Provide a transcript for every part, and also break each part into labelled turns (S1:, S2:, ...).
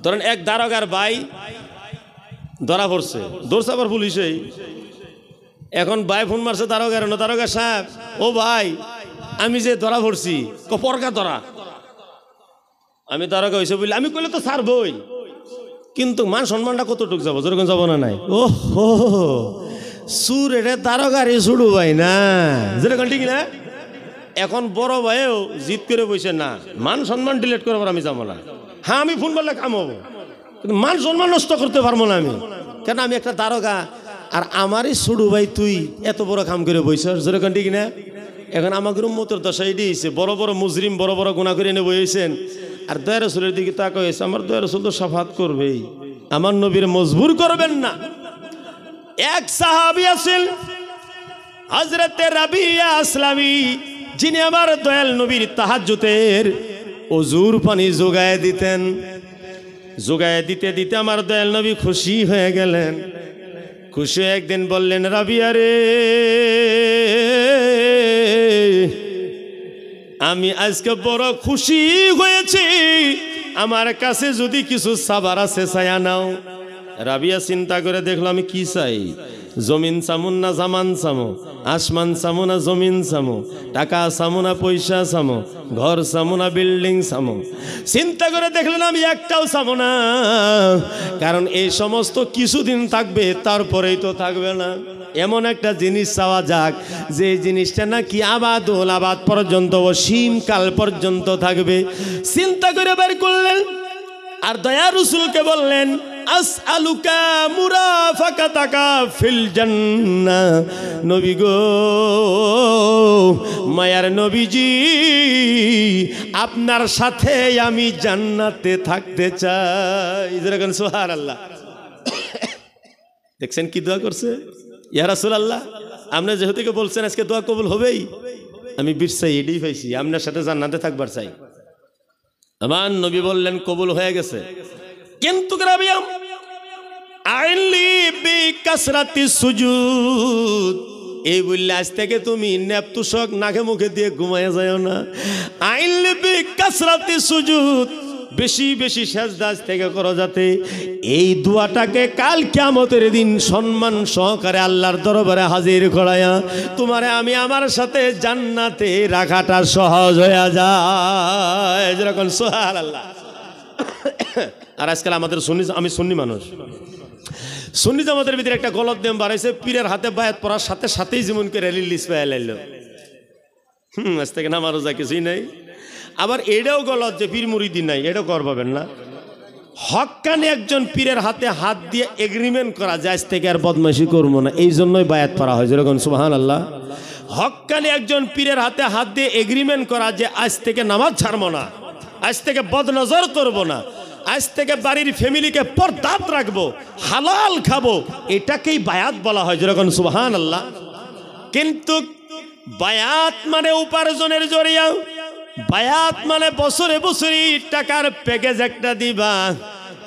S1: ধরেন এক দারোগার ভাই ধরা পড়ছে, ধরছে আবার পুলিশেই। এখন ভাই ফোন মারছে দারোগার, দারোগা সাহেব ও ভাই আমি যে ধরা পড়ছি পরকা ধরা। আমি দারোগা হয়েছে বলি আমি কইলে তো ছাড়বই, কিন্তু মান সম্মানটা কতটুক যাবো, যেরকম যাবো না নাই। ও হো সুর এটা দারোগারে ছুড়ু ভাই না, যেরকম ঠিক না। এখন বড় ভাইও জিদ করে বসে না মান সম্মান ডিলেট করবার আমি যাবো না। হ্যাঁ আমি ফোন করলে কাম হবো, কিন্তু মান সম্মান নষ্ট করতে পারবো না আমি, কেন আমি একটা দারোগা। আর আমারই ছুড়ু ভাই তুই এত বড় কাম করে বইস, যেরকম ঠিক না। এখন আমাকে উম্মতের দশা এটি হয়েছে, বড় বড় মুজরিম বড় বড় গুনাহ করে এনে বইয়েছেন, আর দয়া রাসূলের দিকে তাকা হয়েছে। আমার দয়া রাসূল তো শাফাত করবেই, আমার নবীর মজবুর করবেন না। এক সাহাবী আছেন হযরতে রাবিয়া আসলামী, যিনি আমার দয়াল নবীর তাহাজ্জুদের ওযুর পানি যোগায় দিতেন। যোগায় দিতে দিতে আমার দয়াল নবী খুশি হয়ে গেলেন। খুশি একদিন বললেন রাবিয়া রে, আমি আজকে বড় খুশি হয়েছি, আমার কাছে যদি কিছু সাবার আছে চায়া নাও। রাবিয়া চিন্তা করে দেখলো আমি কি চাই, জমিন চামুন না জামান চামো, আসমান চামো না জমিন চামো, টাকা চামো না পয়সা চামো, ঘর চামো না বিল্ডিং চামো। চিন্তা করে দেখলেন আমি একটাও চামো না, কারণ এই সমস্ত কিছুদিন থাকবে তারপরেই তো থাকবে না। এমন একটা জিনিস চাওয়া যাক যে জিনিসটা নাকি আবাদুল আবাদ পর্যন্ত অসীম কাল পর্যন্ত থাকবে। চিন্তা করে বের করলেন আর দয়া রাসূলকে বললেন আসআলুকা মুরাফাকাতাকা ফিল জান্নাহ। নবী গো, মায়ার নবীজি, আপনার সাথে আমি জান্নাতে থাকতে চাই। যেরকম সুবহানাল্লাহ। দেখছেন কি দোয়া করছে, ইয়া রাসূলুল্লাহ আপনি যেহেতু বলছেন আজকে দোয়া কবুল হবেই, আমি বিশ্বাস এটাই পাইছি, আপনার সাথে জান্নাতে থাকবার চাই। আমার নবী বললেন কবুল হয়ে গেছে, কিন্তু রাবিয়া আইনলি বিকাসরাতি সুজুদ, এই বললে আজ থেকে তুমি নেপতুষক নাকে মুখে দিয়ে ঘুমায় যাও না। আইনলি বিকাসরাতি সুজুদ, বেশি বেশি সেজদা আজ থেকে করো, যাতে এই দোয়াটাকে কাল কিয়ামতের দিন সম্মান সহকারে আল্লাহর দরবারে হাজির করায়া তোমারে আমি আমার সাথে জান্নাতে রাখাটা সহজ হয়ে যায়। যেরকম সুবহানাল্লাহ। আর আজকাল আমাদের আমি সুন্নি মানুষ, সুন্নি জামাতের ভিতরে একটা গলত নিয়ম বাড়াইছে, পীরের হাতে বায়াত পড়ার সাথে সাথেই যেমন করে রিলিজ পেয়ে লাইল, আজ থেকে নামারও যা কিছুই নাই। আবার এটাও গলত যে পীর মুরিদি নাই, এটাও করবেন না। হক্কানি একজন পীরের হাতে হাত দিয়ে এগ্রিমেন্ট করা যায় আজ থেকে আর বদমাইশি করবো না, এই জন্যই বায়াত পড়া হয়। যেরকম সুবহানাল্লাহ। হক্কানি একজন পীরের হাতে হাত দিয়ে এগ্রিমেন্ট করা যে আজ থেকে নামাজ ছাড়বো না, আজ থেকে বদনজর করবো না, আজ থেকে বাড়ির ফ্যামিলিকে পর্দাত রাখবো, হালাল খাবো, এটাকেই বায়াত বলা হয়। যেরকম সুবহানাল্লাহ। কিন্তু বায়াত মানে উপার্জনের জরিয়া, বায়াত মানে বছরে বছরে টাকার প্যাকেজ একটা দিবা,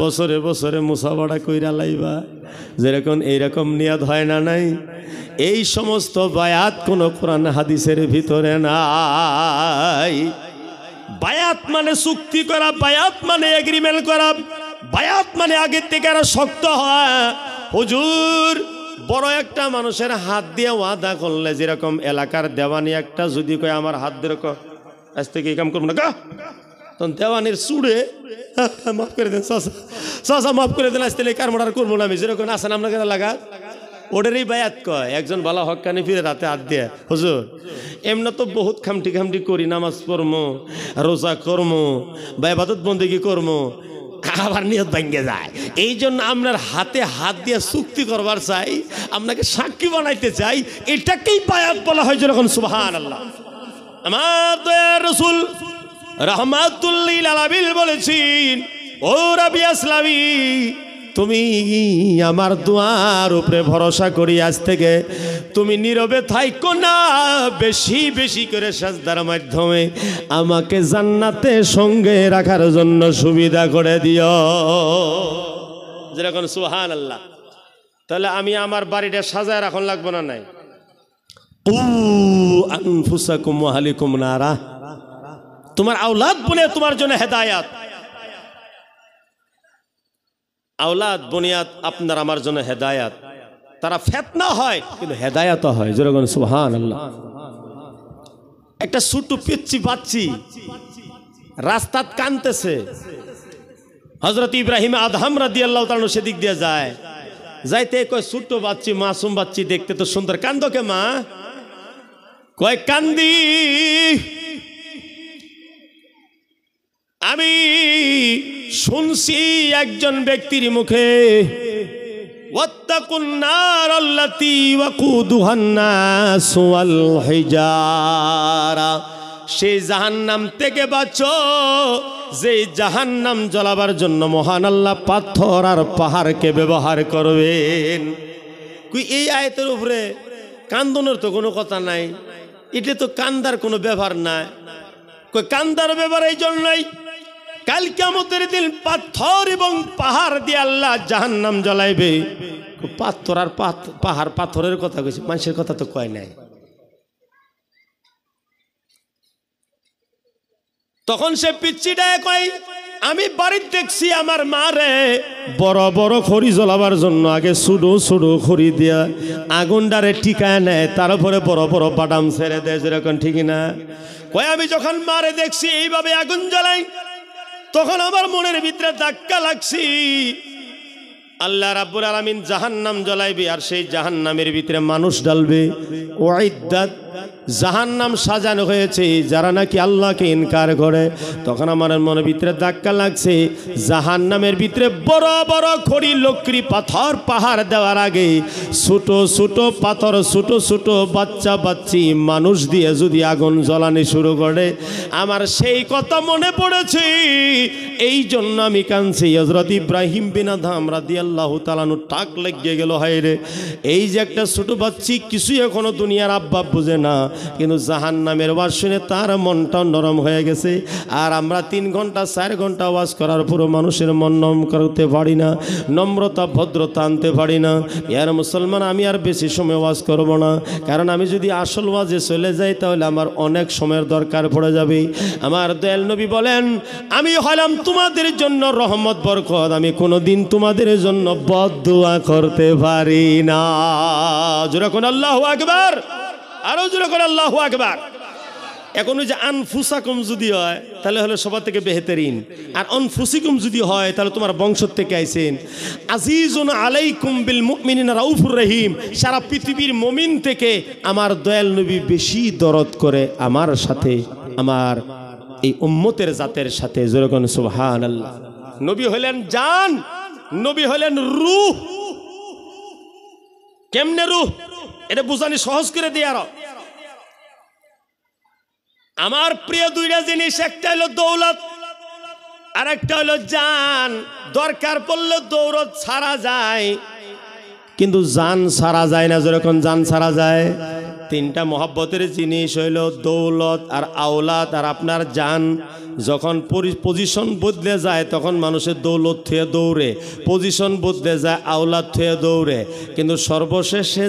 S1: বছরে বছরে মুসাফাড়া কইরা লাইবা, যেরকম এইরকম নিয়াত হয় না নাই। এই সমস্ত বায়াত কোন কোরআন হাদিসের ভিতরে নাই। বায়াত মানে চুক্তি করা, বায়াত মানে এগ্রিমেন্ট করা, বায়াত মানে আগের থেকে আরো শক্ত হয়। হুজুর বড় একটা মানুষের হাত দিয়ে ওয়াদা করলে, যেরকম এলাকার দেওয়ানি একটা যদি কয় আমার হাত দিয়ে আজ থেকে এই কাম করবো না, তখন দেওয়ানির চুড়ে মাফ করে দেন চাচা, চাচা মাফ করে দেন, আজ থেকে কার মার্ডার করবো না আমি। যেরকম আসেন আপনাকে লাগা ওটারই বায়াত কয়। একজন ভালো হক্কানি ফিরে রাতে হাত দিয়ে, হুজুর এমনি তো বহুত খামটি খামটি করি, নামাজ পড়মো, রোজা করমো, বা ইবাদত বন্দেগী করমো, আবার নিয়ত ভাঙ্গে যায়। এই জন্য আপনার হাতে হাত দিয়ে চুক্তি করবার চাই, আপনাকে সাক্ষী বানাইতে চাই, এটাকেই বায়াত বলা হয়। যেরকম সুবহানাল্লাহ। আমার দয়ার রাসূল রাহমাতুল লিল আলামিন বলেছেন, ও রাবিয়া আসলামী, তুমি আমার দোয়ার উপরে ভরসা করি, আজ থেকে তুমি নীরবে থাইকো না, বেশি বেশি করে সাজদার মাধ্যমে আমাকে জান্নাতে সঙ্গে রাখার জন্য সুবিধা করে দিও। যেরকম সুবহানাল্লাহ। তাহলে আমি আমার বাড়িটা সাজায় রাখন লাগবো না নাই? আনফুসাকুম ওয়া আহলিকুম নারা, তোমার আওলাদ বলে তোমার জন্য হেদায়াত। আওলাদ বুনিয়াদ আপনার আমার জন্য হেদায়াত, তারা ফিতনা হয় কিন্তু হেদায়াত হয়। যেরকম সুবহানাল্লাহ। একটা ছোট পিচ্চি বাচ্চি রাস্তাত কানতেছে, হযরত ইব্রাহিম আদহাম রাদিয়াল্লাহু তাআলা সেদিক দিয়ে যায়, যাইতে কয় ছোট্ট বাচ্চি মাসুম বাচ্চি দেখতে তো সুন্দর, কান্দো কে মা? কয় কান্দি আমি শুনছি একজন ব্যক্তির মুখে, ওয়াত্তাকুন নার আল্লাতী ওয়াকুদুহান নাস ওয়াল হিজারা, সেই জাহান্নাম থেকে বাঁচো যে জাহান্নাম জ্বলাবার জন্য মহান আল্লাহ পাথর আর পাহাড়কে ব্যবহার করবেন। কই এই আয়াতের উপরে কান্দনের তো কোনো কথা নাই, এটা তো কান্দার কোনো ব্যাপার নাই। কই কান্দার ব্যাপার এই জন্যই, কাল কিয়ামতের দিন পাথর এবং পাহাড় দিয়ে আল্লাহ জাহান্নাম জ্বলাইবে। পাথর আর পাহাড় পাথরের কথা কইছে, মানুষের কথা তো কয় নাই। তখন সে পিচ্চিটায় কয়, আমি বাড়ির দেখছি আমার মারে বড় বড় খড়ি জ্বলাবার জন্য আগে সুডো সুডো খড়ি দিয়া আগুনটারে টিকায় নেয়, তার উপরে বড় বড় বাদাম ছেড়ে দেয়। যেরকম ঠিকই না? কয় আমি যখন মারে দেখছি এইভাবে আগুন জ্বালাই, তখন আমার মনের ভিতরে ধাক্কা লাগছি, আল্লাহ রাব্বুল আলামিন জাহান্নাম জ্বলাইবে আর সেই জাহান্নামের ভিতরে মানুষ ডালবে। ওয়াইদ্দাত, জাহান্নাম সাজানো হয়েছে যারা নাকি আল্লাহকে ইনকার করে। তখন আমার মনের ভিতরে ধাক্কা লাগছে, জাহান্নামের ভিতরে বড় বড় খড়ি লকড়ি পাথর পাহাড় দেওয়ার আগে ছোট ছোট পাথর ছোট ছোট বাচ্চা বাচ্চি মানুষ দিয়ে যদি আগুন জ্বালানি শুরু করে, আমার সেই কথা মনে পড়েছে। এই জন্য আমি কাঁদছি। হযরত ইব্রাহিম বিন আদহাম রাদিয়াল্লাহু তাআলা আনহু টাক লেগে গেল, হায় রে, এই যে একটা ছোট বাচ্চি কিছুই এখনো দুনিয়ার আব্বা বুঝে না, কিন্তু জাহান্নামের ওয়াজ শুনে তার মনটা নরম হয়ে গেছে। আর আমরা 3 ঘন্টা 4 ঘন্টা ওয়াজ করার পরও মানুষের মন নরম করতে পারি না, নম্রতা ভদ্রতা আনতে পারি না। ইয়ার মুসলমান, আমি আর বেশি সময় ওয়াজ করব না, কারণ আমি যদি আসল ওয়াজে চলে যাই তাহলে আমার অনেক সময়ের দরকার পড়ে যাবে। আমার দয়াল নবী বলেন, আমি হলাম তোমাদের জন্য রহমত বরকত, আমি কোনোদিন তোমাদের জন্য বদদুয়া করতে পারি না। জোরে কোন আল্লাহু আকবার, আরো জোরে কোন আল্লাহু আকবার। এখন ওই যে আনফুসাকুম যদি হয় তাহলে হলো সবার থেকে বেহতরিন, আর আনফুসিকুম যদি হয় তাহলে তোমার বংশ থেকে আইছেন। আজিজুন আলাইকুম বিল মুমিনিনা রাউফুর রহিম, সারা পৃথিবীর মুমিন থেকে আমার দয়াল নবী বেশি দরদ করে আমার সাথে, আমার এই উম্মতের জাতের সাথে। যেরকম সুবহানাল্লাহ। নবী হলেন জান, নবী হলেন রূহ। কেমনে রূহ এটা বুঝানি সহজ করে দিয়ে। আর আমার প্রিয় দুইটা জিনিস, একটা হলো দৌলত আর একটা হলো জান। দরকার পড়লে দৌলত ছাড়া যায় কিন্তু জান ছাড়া যায় না। যেরকম জান ছাড়া যায়। 3টা মহব্বতের জিনিস হইল দৌলত আর আওলাদ আর আপনার জান। যখন পজিশন বদলে যায় তখন মানুষের দৌলত থুয়ে দৌড়ে, পজিশন বদলে যায় আওলাদ থুয়ে দৌড়ে, কিন্তু সর্বশেষে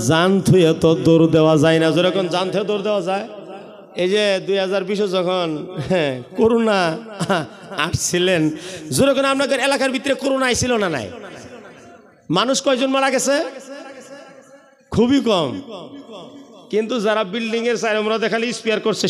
S1: জান থুয়ে তো দৌড় দেওয়া যায় না। যেরকম জান থুয়ে দৌড় দেওয়া যায়। এই যে 2020 যখন করোনা আসছিলেন, যেরকম আপনাদের এলাকার ভিতরে করোনা আইছিল না নাই? মানুষ কয়জন মারা গেছে? খুবই কম। কিন্তু যারা বিল্ডিং এর সাইড আমরা দেখালি স্পিয়ার করছে,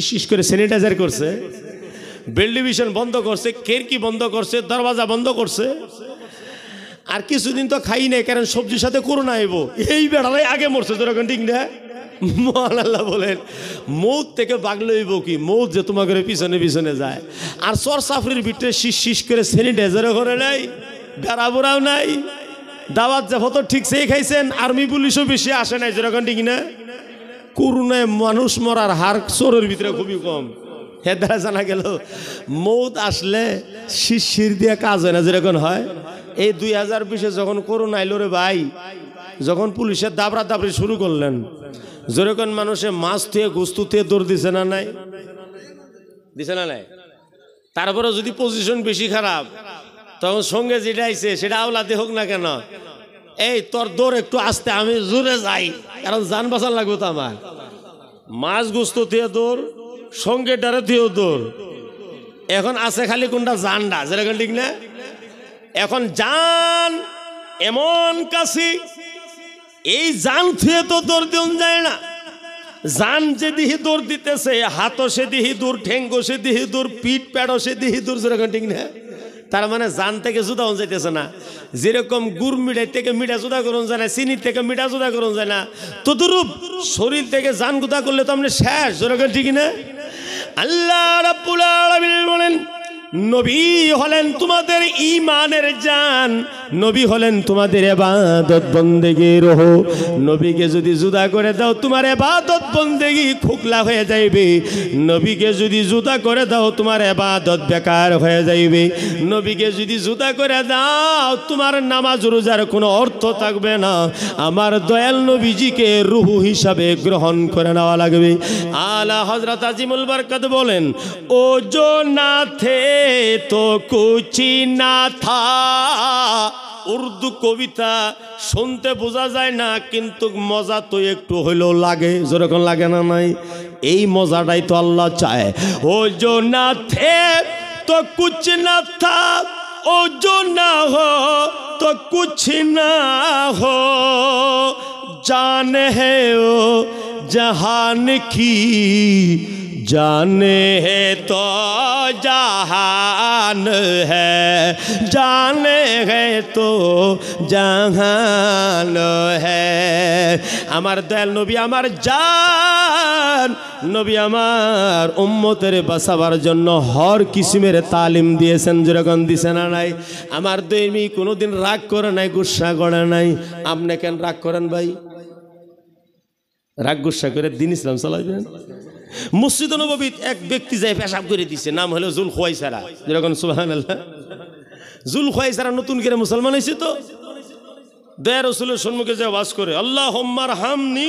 S1: শিশ করে স্যানিটাইজার করছে, ভেন্টিলেশন বন্ধ করছে, খিড়কি বন্ধ করছে, দরজা বন্ধ করছে। আর কিছুদিন তো খাই নাই, কারণ সবজির সাথে করোনা আইব, এই বেড়ালাই আগে মরছে। যেরকম ঠিক না? মহান আল্লাহ বলেন, মৌত থেকে বাগলে হইব কি? মৌত যে তোমাকে পিছনে পিছনে যায়। আর চর সাফরির ভিতরে শিশ করে স্যানিটাইজারও করে নাই, বেড়াবোড়াও নাই, দাওয়াত জাফত ঠিক সেই খাইছেন, আর্মি পুলিশও বেশি আসে নাই। যেরকম ঠিক না? করোনায় মানুষ মরার হার চোরের ভিতরে খুবই কম। এর দ্বারা জানা গেল মৌত আসলে শিশির দিয়ে কাজ হয় না। যেরকম হয় এই 2020 যখন করোনা আইলো রে ভাই, যখন পুলিশের দাবরা দাবরি শুরু করলেন, যেরকম মানুষে মাছ থেকে গোস্ত থেকে দৌড় দিছে না নাই? দিছে না নাই? তারপরে যদি পজিশন বেশি খারাপ, তখন সঙ্গে যেটা আইছে সেটা আওলাদে হোক না কেন, এই তোর দৌড় একটু আসতে, আমি জোরে যাই, কারণ যান বাঁচান লাগবে তো আমার। মাছ গোস্ত থেকে দৌড়, সঙ্গে ডারে থেকেও দৌড়। এখন আছে খালি কোনটা জানডা। যেরকম ঠিক না? এখন জান এমন কাছে, এই জান থুয়ে তো দৌড় দিন যায় না। জান যে দিহি দৌড় দিতেছে, হাতও সে দিহি দূর, ঠেঙ্গো সে দিহি দূর, পিঠ প্যাডও সে দিহি দূর, যেরকম ঠিক না? তার মানে জান থেকে জুদা হন যাইতেছে না। যেরকম গুড় মিঠাই থেকে মিঠা জুদা করুন যায় না, চিনির থেকে মিঠা জুদা করুন যায় না, তদুরূপ শরীর থেকে জান গুদা করলে তো আমরা শেষ, যেরকম ঠিক না? আল্লাহ রাব্বুল আলামিন বলেন, নবী হলেন তোমাদের ঈমানের জান, নবী হলেন তোমাদের ইবাদত বন্দেগীর রূহ। নবীকে যদি জুদা করে দাও তোমার ইবাদত বন্দেগী খোকলা হয়ে যাইবে। নবীকে যদি জুদা করে দাও তোমার ইবাদত বেকার হয়ে যাইবে। নবীকে যদি জুদা করে দাও তোমার নামাজ রোজার কোনো অর্থ থাকবে না। আমার দয়াল নবীজিকে রূহ হিসাবে গ্রহণ করে নেওয়া লাগবে। আলা হযরত আজিমুল বরকত বলেন, ও জো না থে তো কুচি না থা। উর্দু কবিতা শুনতে বোঝা যায় না, কিন্তু মজা তো একটু হইলেও লাগে, যেরকম লাগে না নাই? এই মজাটাই তো আল্লাহ চায়। ও জো না থে তো কুছ না থা, ও জো না হো তো কুছ না হো, জান হে ও জাহান কি, जाने है तो जहान है, जाने है तो जहान है। আমার দয়াল নবী আমার জান, নবী আমার উম্মতের বাঁচাবার জন্য হর কিসিমের তালিম দিয়েছেন, যেরকম দিছে না নাই? আমার দয়ামি কোনোদিন রাগ করে নাই, গুসা করে নাই। আপনি কেন রাগ করেন ভাই? রাগ গুসা করে দিন ইসলাম চালাইবেন? মসজিদ নববীত এক ব্যক্তি যায় পেশাব করে দিছে, নাম হলো জুল খোয়াইসারা, যেরকম সুবহানাল্লাহ। জুল খোয়াইসারা নতুন করে মুসলমান হয়েছে তো দয়া রাসূলের সম্মুখে যে ওয়াজ করে, আল্লাহুম্মা রহামনি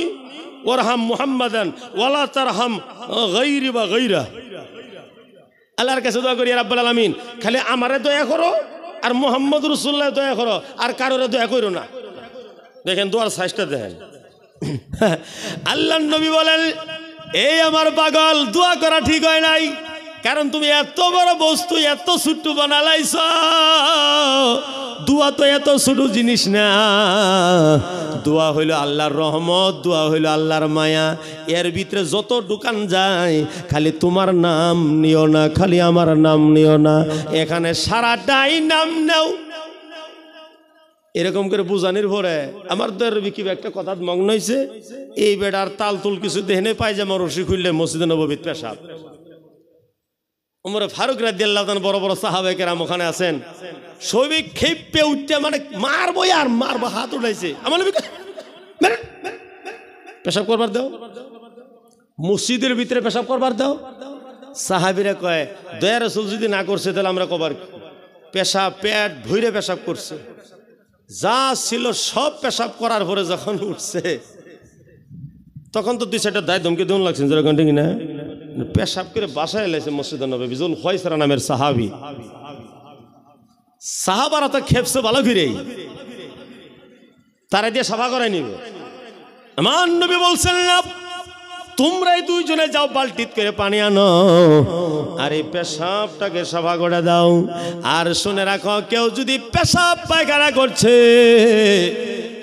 S1: ওয়ারহাম মুহাম্মাদান ওয়ালা তারহাম গায়রি বা গায়রা। আল্লাহর কাছে দোয়া করি, রাব্বুল আলামিন খালি আমারে দয়া করো আর মুহাম্মদ রাসূলুল্লাহ দয়া করো, আর কারোরে দয়া করো না। দেখেন দোয়ার সাইজটা দেখেন। আল্লাহর নবী বলেন, এই আমার পাগল, দোয়া করা ঠিক হয় নাই, কারণ তুমি এত বড় বস্তু এত ছোট্ট বানালাইছ। দোয়া তো এত ছোট জিনিস না। দোয়া হইল আল্লাহর রহমত, দোয়া হইল আল্লাহর মায়া। এর ভিতরে যত দোকান যায় খালি তোমার নাম নিও না, খালি আমার নাম নিও না, এখানে সারাটাই নাম নাও। এরকম করে বুঝানির পরে আমার কি একটা কথা মগ্ন হয়েছে, এই বেড়ার তাল তুল কিছু দেহনে পায়জামা রশি খুললে মসজিদে নববীত পেশাব। ওমরে ফারুক রাদিয়াল্লাহু তাআলা বড় বড় সাহাবায়ে কেরাম ওখানে আছেন, সবই খেপে উঠতে মানে মারবো আর মারবো, হাত উঠাইছে। আমার নবী পেশাব করবার দাও, মসজিদের ভিতরে পেশাব করবার দাও। সাহাবীরা কয়, দয়া রাসূল যদি না করছে তাহলে আমরা কবার? পেশাব পেট ভইরে পেশাব করছে, যা ছিল সব পেশাব করার পরে যখন উঠছে তখন তো দুই চারটা দায় ধমকে দেন লাগছেন, যেরকম ঠিক না? পেশাব করে বাসায় এলাইছে মসজিদে নববী জুল খোয়াইসারা নামের সাহাবী। সাহাবারা তো খেপছে ভালো ফিরেই, তারা দিয়ে সাফা করাই নিবে। আমার নবী বলছেন না, তোমরাই দুইজনে যাও বালতিত করে পানি আনো আর এই পেশাবটাকে সাফা করে দাও। আর শুনে রাখো, কেউ যদি পেশাব পায়খানা করছে,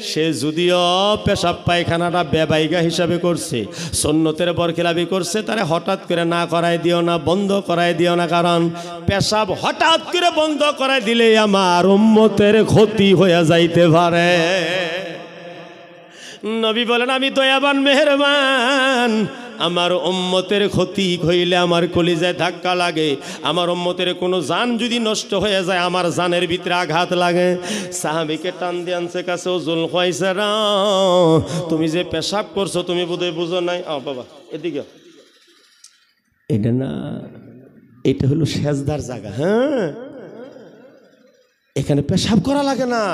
S1: সে যদিও পেশাব পায়খানাটা বেবাইগা হিসাবে করছে, সুন্নতের বরখিলাফি করছে, তারে হঠাৎ করে না করাই দিও না, বন্ধ করাই দিও না। কারণ পেশাব হঠাৎ করে বন্ধ করাই দিলে আমার উম্মতের ক্ষতি হয়ে যাইতে পারে। নবী বলেন, আমি দয়াবান মেহেরবান, আমার উম্মতের ক্ষতি হইলে আমার কলিজায় ধাক্কা লাগে। আমার উম্মতের কোনো জান যদি নষ্ট হয়ে যায় আমার জানের ভিতরে আঘাত লাগে। সাহাবীকে টান দিয়ে আনছে কাছে, ও জুল খোয়াইসারা, তুমি যে পেশাব করছো তুমি বোধহয় বুঝো নাই। বাবা এদিকে, এটা না, এটা হলো সেজদার জায়গা। হ্যাঁ, এখানে পেশাব করা লাগে না,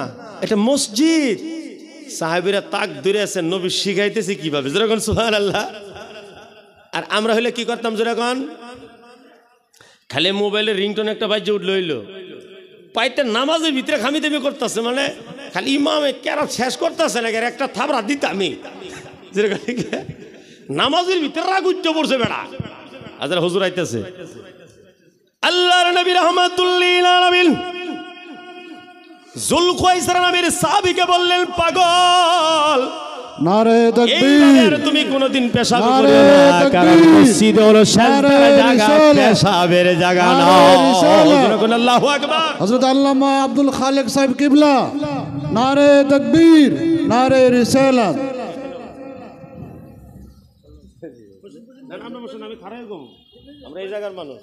S1: এটা মসজিদ। সাহাবীরা তাক ধরে আছেন, নবী শিখাইতেছে কিভাবে, যেরকম সুবহানাল্লাহ। আর আমরা হইলে কি করতাম, যেরকম খালি মোবাইলের রিংটোন একটা বাজে উঠল হইলো, পাইতে নামাজের ভিতরে খামি দামি করতেছে, মানে খালি ইমামে কেরা শেষ করতেছে না, একটা থাবড়া দিতামই, যেরকম নামাজের ভিতরে রাগ উঠতে পড়ছে বেড়া। আজরা হুজুর আইতেছে, আল্লাহর নবী রাহমাতুল লিল আলামিন যুলখাইসার নামের সাহাবীকে বললেন পাগল,
S2: নারে
S1: এইভাবে আর
S2: তাকবীর,
S1: তুমি কোনোদিন পেশাব
S2: নারে
S1: করো না,
S2: তাকবীর,
S1: কারণ মসজিদ হলো সেজদার
S2: নারে
S1: জায়গা,
S2: রিসালাত,
S1: পেশাবের জায়গা
S2: নারে
S1: নয়।
S2: রিসালাত।
S1: যখন আল্লাহু আকবার।
S2: হযরত আল্লামা আব্দুল খালেক সাহেব কিবলা, নারে তাকবীর, নারে রিসালাত।
S1: আমরা এই জায়গার মানুষ।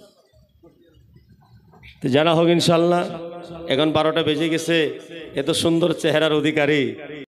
S1: তো যারা হোক ইনশাল্লাহ, এখন 12টা বেজে গেছে, এত সুন্দর চেহারার অধিকারী